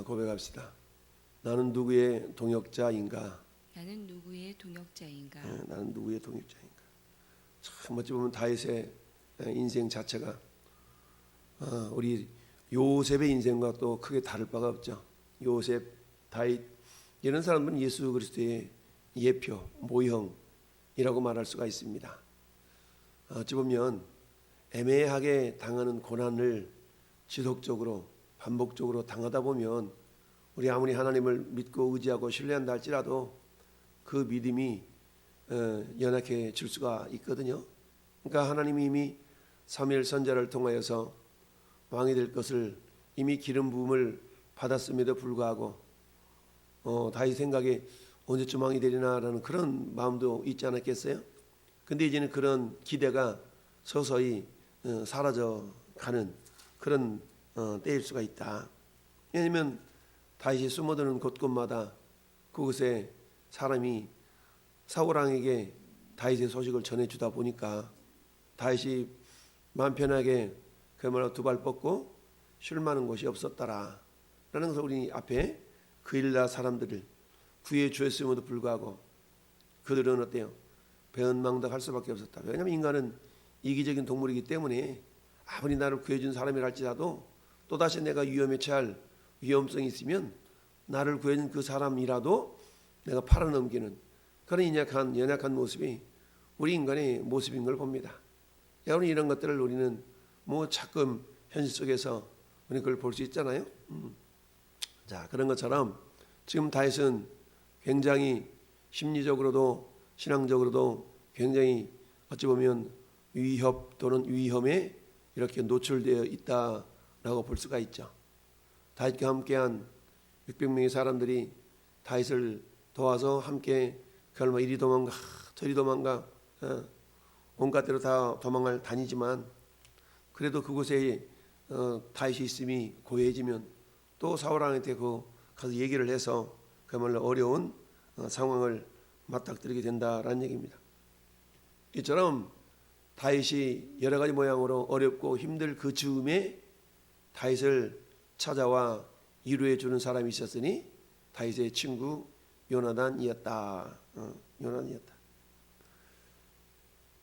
고백합시다. 나는 누구의 동역자인가? 나는 누구의 동역자인가? 나는 누구의 동역자인가? 참 어찌 보면 다윗의 인생 자체가 우리 요셉의 인생과 또 크게 다를 바가 없죠. 요셉, 다윗 이런 사람들은 예수 그리스도의 예표, 모형이라고 말할 수가 있습니다. 어찌 보면 애매하게 당하는 고난을 지속적으로 반복적으로 당하다 보면 우리 아무리 하나님을 믿고 의지하고 신뢰한다 할지라도 그 믿음이 연약해질 수가 있거든요. 그러니까 하나님이 이미 사무엘 선지자를 통하여서 왕이 될 것을 이미 기름 부음을 받았음에도 불구하고 다윗 생각에 언제쯤 왕이 되리나라는 그런 마음도 있지 않았겠어요? 근데 이제는 그런 기대가 서서히 사라져가는 그런 때일 수가 있다. 왜냐하면 다윗이 숨어드는 곳곳마다 그곳에 사람이 사울왕에게 다윗의 소식을 전해주다 보니까 다윗이 마음 편하게 그야말로 두 발 뻗고 쉴 만한 곳이 없었더라 라는 것을 우리 앞에 그일라 사람들을 구해 주었음에도 불구하고 그들은 어때요? 배은망덕할 수밖에 없었다. 왜냐하면 인간은 이기적인 동물이기 때문에 아무리 나를 구해준 사람이라 할지라도 또다시 내가 위험에 처할 위험성이 있으면 나를 구해준 그 사람이라도 내가 팔아넘기는 그런 연약한 모습이 우리 인간의 모습인 걸 봅니다. 여러분 이런 것들을 우리는 가끔 현실 속에서 우리 그걸 볼 수 있잖아요. 자, 그런 것처럼 지금 다윗은 굉장히 심리적으로도 신앙적으로도 굉장히 어찌 보면 위협 또는 위험에 이렇게 노출되어 있다라고 볼 수가 있죠. 다윗과 함께한 600명의 사람들이 다윗을 도와서 함께 그날 이리 도망가 저리 도망가 온갖 데로 다 도망을 다니지만 그래도 그곳에 다윗이 있음이 고해지면 또 사울왕한테 가서 얘기를 해서 그야말로 어려운 상황을 맞닥뜨리게 된다라는 얘기입니다. 이처럼 다윗이 여러 가지 모양으로 어렵고 힘들 그 즈음에 다윗을 찾아와 위로해 주는 사람이 있었으니 다윗의 친구 요나단이었다. 요나단이었다.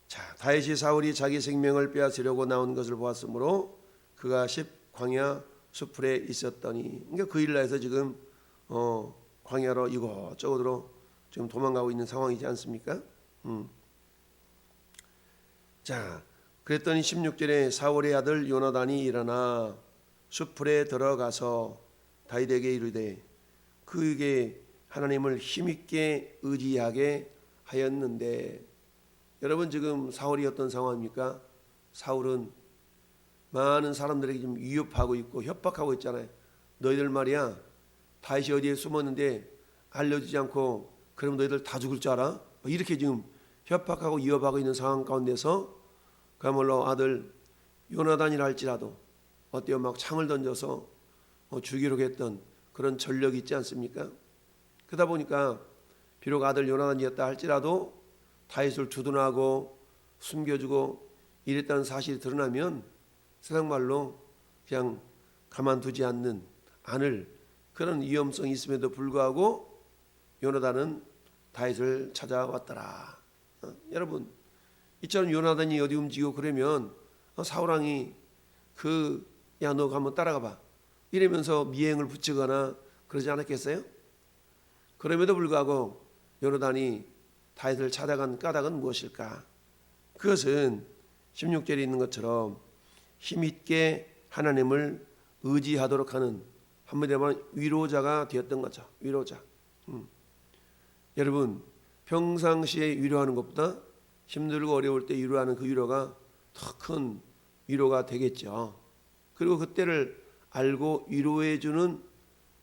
자, 다윗이 사울이 자기 생명을 빼앗으려고 나온 것을 보았으므로 그가 광야 수풀에 있었더니 그러니까 그 일라에서 지금 광야로 이곳저곳으로 지금 도망가고 있는 상황이지 않습니까? 자, 그랬더니 16절에 사울의 아들 요나단이 일어나 수풀에 들어가서 다윗에게 이르되 그에게 하나님을 힘있게 의지하게 하였는데 여러분 지금 사울이 어떤 상황입니까? 사울은 많은 사람들에게 지금 위협하고 있고 협박하고 있잖아요. 너희들 말이야 다윗이 어디에 숨었는데 알려주지 않고 그러면 너희들 다 죽을 줄 알아? 이렇게 지금 협박하고 위협하고 있는 상황 가운데서 그야말로 아들 요나단이라 할지라도 어때요? 막 창을 던져서 죽이려고 했던 그런 전력이 있지 않습니까? 그러다 보니까 비록 아들 요나단이었다 할지라도 다윗을 주둔하고 숨겨주고 이랬다는 사실이 드러나면 세상 말로 그냥 가만두지 않을 그런 위험성이 있음에도 불구하고 요나단은 다윗을 찾아왔더라. 여러분 이처럼 요나단이 어디 움직이고 그러면 사울왕이 야 너 한번 따라가 봐 이러면서 미행을 붙이거나 그러지 않았겠어요? 그럼에도 불구하고 요나단이 다윗을 찾아간 까닭은 무엇일까? 그것은 16절에 있는 것처럼 힘있게 하나님을 의지하도록 하는 한마디로 말하면 위로자가 되었던 거죠. 위로자. 여러분 평상시에 위로하는 것보다 힘들고 어려울 때 위로하는 그 위로가 더 큰 위로가 되겠죠. 그리고 그때를 알고 위로해주는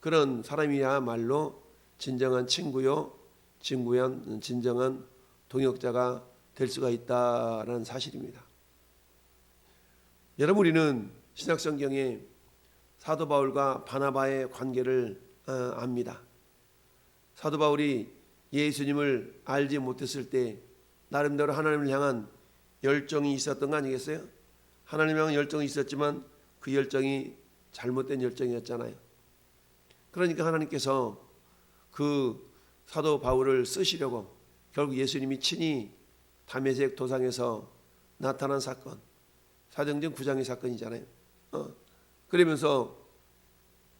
그런 사람이야말로 진정한 친구요 진정한 동역자가 될 수가 있다라는 사실입니다. 여러분 우리는 신약성경에 사도 바울과 바나바의 관계를 압니다. 사도 바울이 예수님을 알지 못했을 때 나름대로 하나님을 향한 열정이 있었던 거 아니겠어요? 하나님을 향한 열정이 있었지만 그 열정이 잘못된 열정이었잖아요. 그러니까 하나님께서 그 사도 바울을 쓰시려고 결국 예수님이 친히 다메섹 도상에서 나타난 사건, 사도행전 9장의 사건이잖아요. 그러면서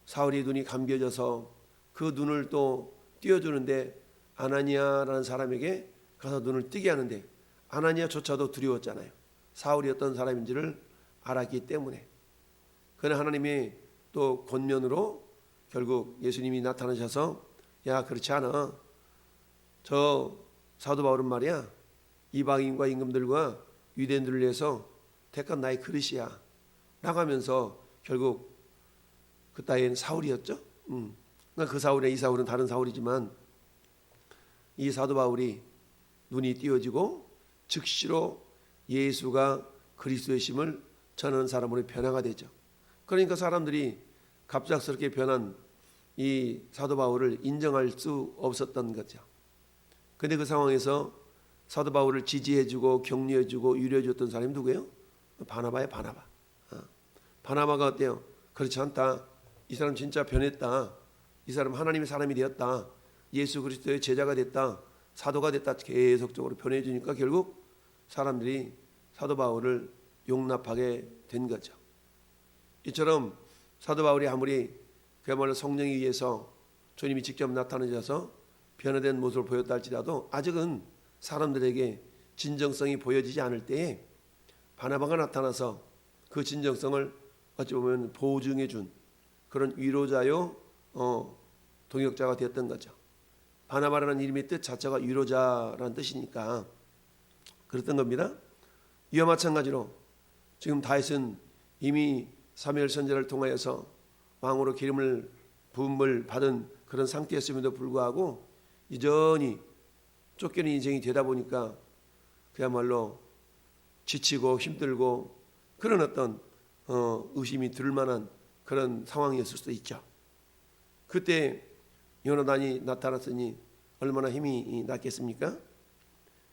사울이 눈이 감겨져서 그 눈을 또 띄워주는데 아나니아라는 사람에게 가서 눈을 뜨게 하는데 아나니아조차도 두려웠잖아요. 사울이 어떤 사람인지를 알았기 때문에. 그러나 하나님이 또 권면으로 결국 예수님이 나타나셔서 야 그렇지 않아. 저 사도 바울은 말이야 이방인과 임금들과 유대인들을 위해서 택한 나의 그릇이야 라고 하면서 결국 그 따위는 사울이었죠. 그 사울이나 이 사울은 다른 사울이지만 이 사도 바울이 눈이 띄어지고 즉시로 예수가 그리스도의 심을 전하는 사람으로 변화가 되죠. 그러니까 사람들이 갑작스럽게 변한 이 사도 바울을 인정할 수 없었던 거죠. 그런데 그 상황에서 사도 바울을 지지해주고 격려해주고 위로해줬던 사람이 누구예요? 바나바예요. 바나바. 바나바가 어때요? 그렇지 않다. 이 사람 진짜 변했다. 이 사람 하나님의 사람이 되었다. 예수 그리스도의 제자가 됐다. 사도가 됐다. 계속적으로 변해주니까 결국 사람들이 사도 바울을 용납하게 된 거죠. 이처럼 사도 바울이 아무리 그야말로 성령에 의해서 주님이 직접 나타나셔서 변화된 모습을 보였다 할지라도 아직은 사람들에게 진정성이 보여지지 않을 때에 바나바가 나타나서 그 진정성을 어찌 보면 보증해 준 그런 위로자요 동역자가 되었던 거죠. 바나바라는 이름의 뜻 자체가 위로자라는 뜻이니까 그랬던 겁니다. 이와 마찬가지로 지금 다윗은 이미 사무엘 선지자를 통하여서 왕으로 기름을 부음을 받은 그런 상태였음에도 불구하고 여전히 쫓기는 인생이 되다 보니까 그야말로 지치고 힘들고 그런 어떤 의심이 들 만한 그런 상황이었을 수도 있죠. 그때 요나단이 나타났으니 얼마나 힘이 났겠습니까?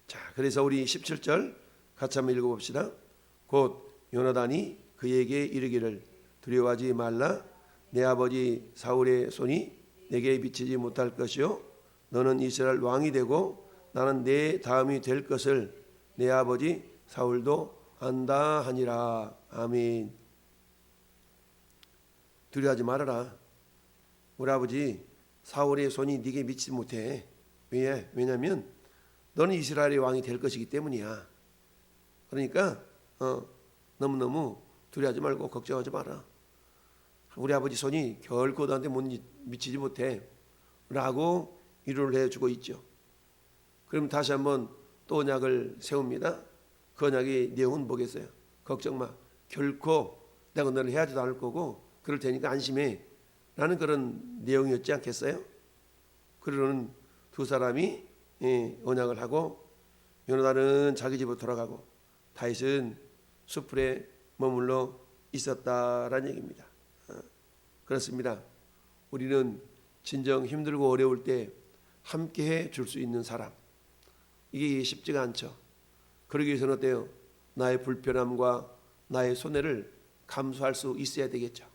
자, 그래서 우리 17절 같이 한번 읽어봅시다. 곧 요나단이 그에게 이르기를 두려워하지 말라. 내 아버지 사울의 손이 내게 미치지 못할 것이요 너는 이스라엘 왕이 되고 나는 내 다음이 될 것을 내 아버지 사울도 안다 하니라. 아멘. 두려워하지 말아라. 우리 아버지 사울의 손이 네게 미치지 못해. 왜냐하면 너는 이스라엘의 왕이 될 것이기 때문이야. 그러니까 너무너무 두려워하지 말고 걱정하지 마라. 우리 아버지 손이 결코 너한테 못 미치지 못해 라고 위로를 해주고 있죠. 그럼 다시 한번 또 언약을 세웁니다. 그 언약의 내용은 뭐겠어요? 걱정 마. 결코 내가 너를 해하지도 않을 거고 그럴 테니까 안심해 라는 그런 내용이었지 않겠어요? 그러는 두 사람이 언약을 하고 요나단은 자기 집으로 돌아가고 다윗은 숲풀에 머물러 있었다라는 얘기입니다. 그렇습니다. 우리는 진정 힘들고 어려울 때 함께해 줄 수 있는 사람, 이게 쉽지가 않죠. 그러기 위해서는 어때요? 나의 불편함과 나의 손해를 감수할 수 있어야 되겠죠.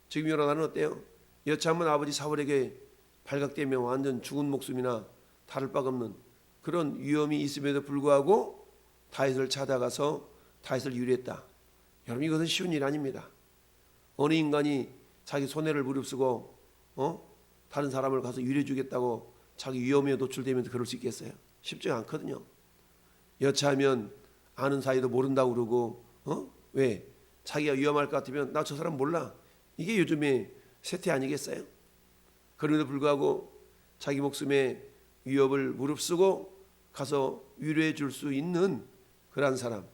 지금 요나단은 어때요? 여차하면 아버지 사울에게 발각되면 완전 죽은 목숨이나 다를 바가 없는 그런 위험이 있음에도 불구하고 다윗을 찾아가서 다윗을 유리했다. 여러분 이것은 쉬운 일 아닙니다. 어느 인간이 자기 손해를 무릅쓰고 다른 사람을 가서 유리해주겠다고 자기 위험에 노출되면서 그럴 수 있겠어요? 쉽지 않거든요. 여차하면 아는 사이도 모른다고 그러고 왜? 자기가 위험할 것 같으면 나 저 사람 몰라. 이게 요즘의 세태 아니겠어요? 그럼에도 불구하고 자기 목숨의 위협을 무릅쓰고 가서 위로해 줄 수 있는 그러한 사람,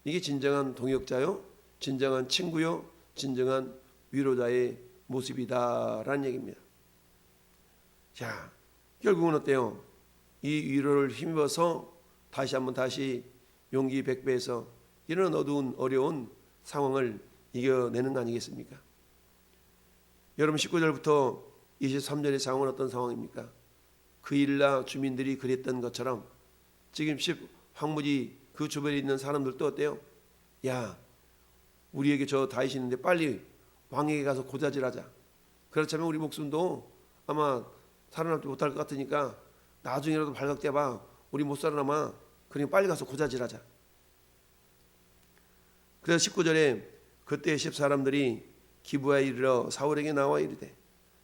이게 진정한 동역자요, 진정한 친구요, 진정한 위로자의 모습이다라는 얘기입니다. 자, 결국은 어때요? 이 위로를 힘입어서 다시 용기 백배해서 이런 어두운 어려운 상황을 이겨내는 거 아니겠습니까? 여러분 19절부터 23절의 상황은 어떤 상황입니까? 그 일라 주민들이 그랬던 것처럼 지금 황무지 그 주변에 있는 사람들도 어때요? 야, 우리에게 저 다윗이 있는데 빨리 왕에게 가서 고자질하자. 그렇다면 우리 목숨도 아마 살아남지 못할 것 같으니까 나중에라도 발각돼봐 우리 못 살아남아. 그러니 빨리 가서 고자질하자. 그래서 19절에 그때 10사람들이 기브아에 이르러 사울에게 나와 이르되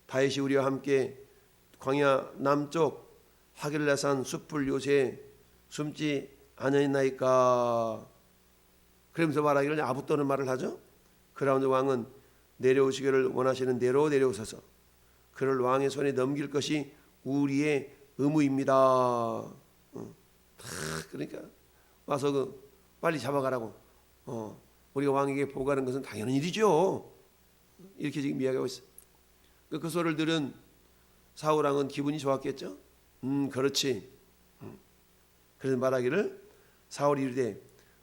다윗이 우리와 함께 광야 남쪽 하길라산 숲을 요새 숨지 아니하나이까. 그러면서 말하기를 아부떠는 말을 하죠. 그러나 왕은 내려오시기를 원하시는 대로 내려오셔서 그를 왕의 손에 넘길 것이 우리의 의무입니다. 그러니까 와서 빨리 잡아가라고. 우리가 왕에게 보고하는 것은 당연한 일이죠. 이렇게 지금 이야기하고 있어요. 그 소리를 들은 사울 왕은 기분이 좋았겠죠. 그렇지. 그래서 말하기를 사울이 이르되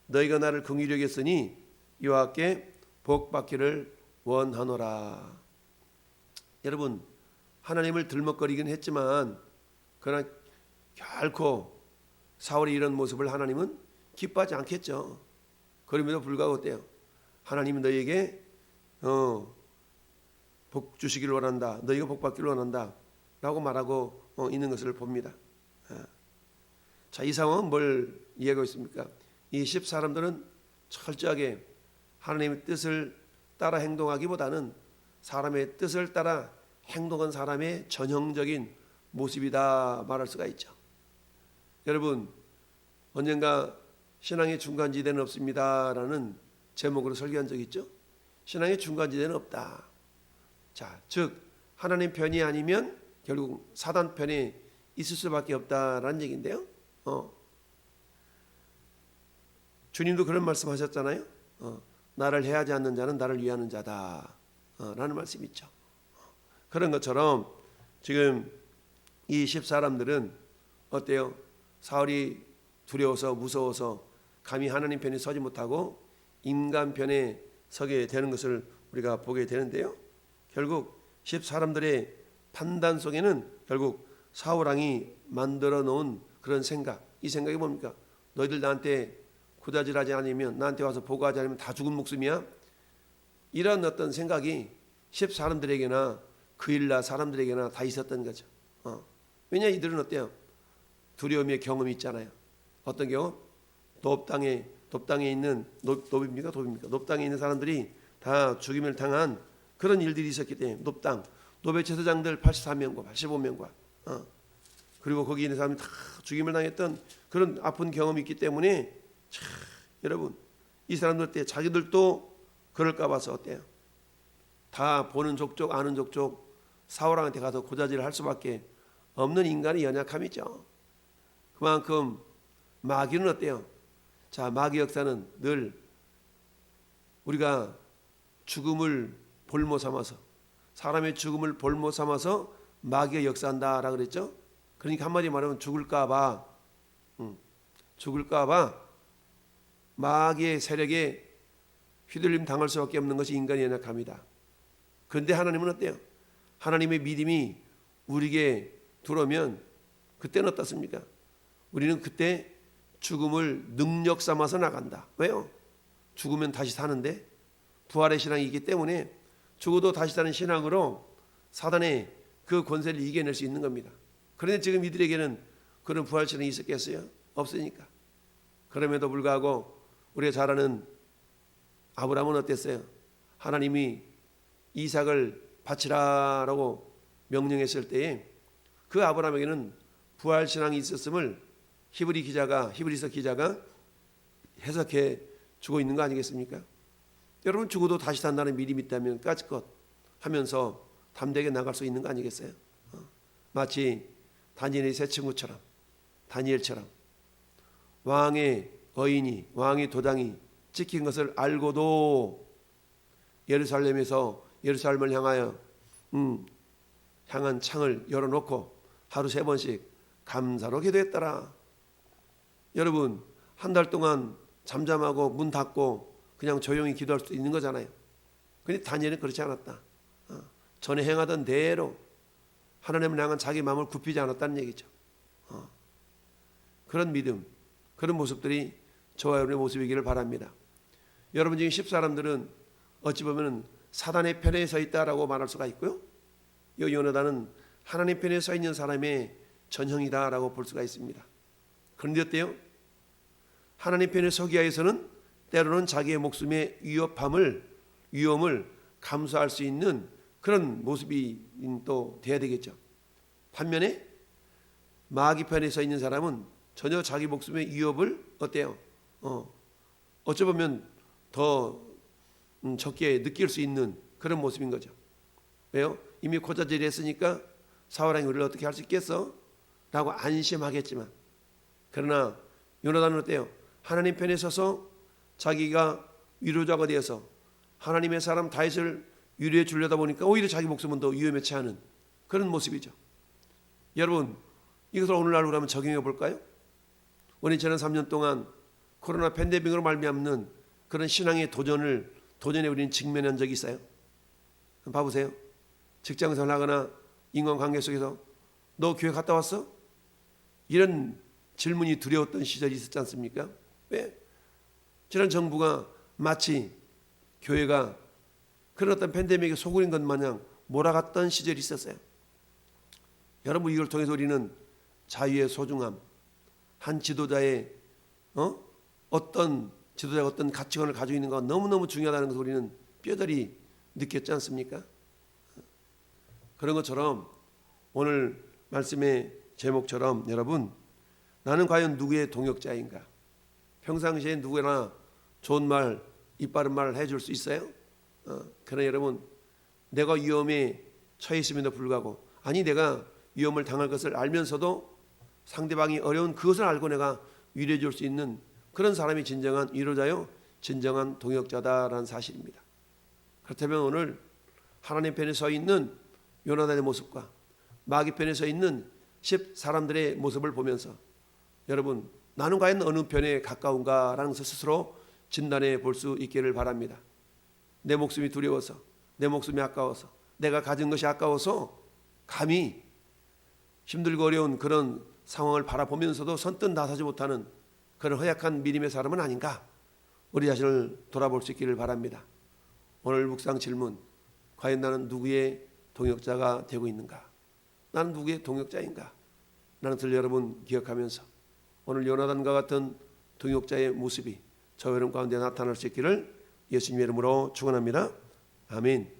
너희가 나를 긍휼히 여겼으니 이와 함께 복 받기를 원하노라. 여러분 하나님을 들먹거리긴 했지만 그러나 결코 사울의 이런 모습을 하나님은 기뻐하지 않겠죠. 그럼에도 불구하고 어때요? 하나님은 너희에게 복 주시기를 원한다. 너희가 복 받기를 원한다. 라고 말하고 있는 것을 봅니다. 자, 이 상황은 뭘 이해하고 있습니까? 이 10사람들은 철저하게 하나님의 뜻을 따라 행동하기보다는 사람의 뜻을 따라 행동한 사람의 전형적인 모습이다 말할 수가 있죠. 여러분 언젠가 신앙의 중간지대는 없습니다라는 제목으로 설교한 적이 있죠. 신앙의 중간지대는 없다. 자, 즉 하나님 편이 아니면 결국 사단 편에 있을 수밖에 없다라는 얘기인데요. 주님도 그런 말씀하셨잖아요. 나를 해하지 않는 자는 나를 위하는 자다 라는 말씀이 있죠. 그런 것처럼 지금 이 10사람들은 어때요? 사울이 두려워서 무서워서 감히 하나님 편에 서지 못하고 인간 편에 서게 되는 것을 우리가 보게 되는데요. 결국 10사람들의 판단 속에는 결국 사울 왕이 만들어 놓은 그런 생각, 이 생각이 뭡니까? 너희들 나한테 고자질하지 않으면, 나한테 와서 보고하지 않으면 다 죽은 목숨이야? 이런 어떤 생각이 10사람들에게나 그 일날 사람들에게나 다 있었던 거죠. 왜냐 이들은 어때요? 두려움의 경험이 있잖아요. 어떤 경험? 돕당에 있는 돕입니까? 돕당에 있는 사람들이 다 죽임을 당한 그런 일들이 있었기 때문에 노베 제사장들 84명과 85명과 그리고 거기 있는 사람이 다 죽임을 당했던 그런 아픈 경험이 있기 때문에 여러분 이 사람들 때 자기들도 그럴까 봐서 어때요? 다 보는 족족 아는 족족 사울왕한테 가서 고자질을 할 수밖에 없는 인간의 연약함이죠. 그만큼 마귀는 어때요? 자, 마귀 역사는 늘 우리가 죽음을 볼모 삼아서 사람의 죽음을 볼모 삼아서 마귀가 역사한다라고 그랬죠. 그러니까 한마디 말하면 죽을까봐 마귀의 세력에 휘둘림 당할 수밖에 없는 것이 인간의 연약함이다. 그런데 하나님은 어때요? 하나님의 믿음이 우리에게 들어오면 그때는 어떻습니까? 우리는 그때 죽음을 능력 삼아서 나간다. 왜요? 죽으면 다시 사는데 부활의 신앙이 있기 때문에 죽어도 다시 사는 신앙으로 사단의 그 권세를 이겨낼 수 있는 겁니다. 그런데 지금 이들에게는 그런 부활 신앙이 있었겠어요? 없으니까. 그럼에도 불구하고 우리가 잘 아는 아브라함은 어땠어요? 하나님이 이삭을 바치라라고 명령했을 때에 그 아브라함에게는 부활 신앙이 있었음을 히브리서 기자가 해석해 주고 있는 거 아니겠습니까? 여러분 죽어도 다시 산다는 믿음이 있다면 까짓것 하면서 담대하게 나갈 수 있는 거 아니겠어요? 마치 다니엘의 세 친구처럼 다니엘처럼 왕의 어인이 왕의 도장이 찍힌 것을 알고도 예루살렘을 향하여 향한 창을 열어놓고 하루 3번씩 감사로 기도했더라. 여러분 한 달 동안 잠잠하고 문 닫고 그냥 조용히 기도할 수도 있는 거잖아요. 그런데 다니엘은 그렇지 않았다. 전에 행하던 대로 하나님을 향한 자기 마음을 굽히지 않았다는 얘기죠. 그런 믿음, 그런 모습들이 저와 여러분의 모습이기를 바랍니다. 여러분 중에 10사람들은 어찌 보면 사단의 편에 서 있다라고 말할 수가 있고요. 이 요나단은 하나님 편에 서 있는 사람의 전형이다라고 볼 수가 있습니다. 그런데 어때요? 하나님 편에 서기 위해서는 때로는 자기의 목숨의 위험을 감수할 수 있는 그런 모습이 또 돼야 되겠죠. 반면에 마귀 편에 서 있는 사람은 전혀 자기 목숨의 위협을 어때요? 어쩌면 더 적게 느낄 수 있는 그런 모습인 거죠. 왜요? 이미 고자질이 했으니까 사울왕이 우리를 어떻게 할 수 있겠어? 라고 안심하겠지만, 그러나 요나단은 어때요? 하나님 편에 서서 자기가 위로자가 되어서 하나님의 사람 다윗을 위로해 주려다 보니까 오히려 자기 목숨은 더 위험에 처하는 그런 모습이죠. 여러분, 이것을 오늘날로 한번 적용해 볼까요? 우리 지난 3년 동안 코로나 팬데믹으로 말미암는 그런 신앙의 도전에 우리는 직면한 적이 있어요. 봐보세요. 직장생활 하거나 인간관계 속에서 너 교회 갔다 왔어? 이런 질문이 두려웠던 시절이 있었지 않습니까? 왜? 지난 정부가 마치 교회가 그런 어떤 팬데믹에 소굴인 것 마냥 몰아갔던 시절이 있었어요. 여러분, 이걸 통해서 우리는 자유의 소중함, 한 지도자의 어떤 지도자가 어떤 가치관을 가지고 있는 가 너무너무 중요하다는 것을 우리는 뼈저리 느꼈지 않습니까? 그런 것처럼 오늘 말씀의 제목처럼 여러분, 나는 과연 누구의 동역자인가? 평상시에 누구나 좋은 말, 이빠른 말을 해줄 수 있어요? 그러나 여러분, 내가 위험에 처해 있음에도 불구하고, 아니 내가 위험을 당할 것을 알면서도 상대방이 어려운 그것을 알고 내가 위로해 줄 수 있는 그런 사람이 진정한 위로자요, 진정한 동역자다라는 사실입니다. 그렇다면 오늘 하나님 편에 서 있는 요나단의 모습과 마귀 편에 서 있는 10 사람들의 모습을 보면서 여러분, 나는 과연 어느 편에 가까운가라는 것을 스스로 진단해 볼 수 있기를 바랍니다. 내 목숨이 두려워서, 내 목숨이 아까워서, 내가 가진 것이 아까워서 감히 힘들고 어려운 그런 상황을 바라보면서도 선뜻 나서지 못하는 그런 허약한 믿음의 사람은 아닌가? 우리 자신을 돌아볼 수 있기를 바랍니다. 오늘 묵상 질문, 과연 나는 누구의 동역자가 되고 있는가? 나는 누구의 동역자인가? 라는 것을 여러분 기억하면서 오늘 요나단과 같은 동역자의 모습이 저 여러분 가운데 나타날 수 있기를 예수님의 이름으로 축원합니다. 아멘.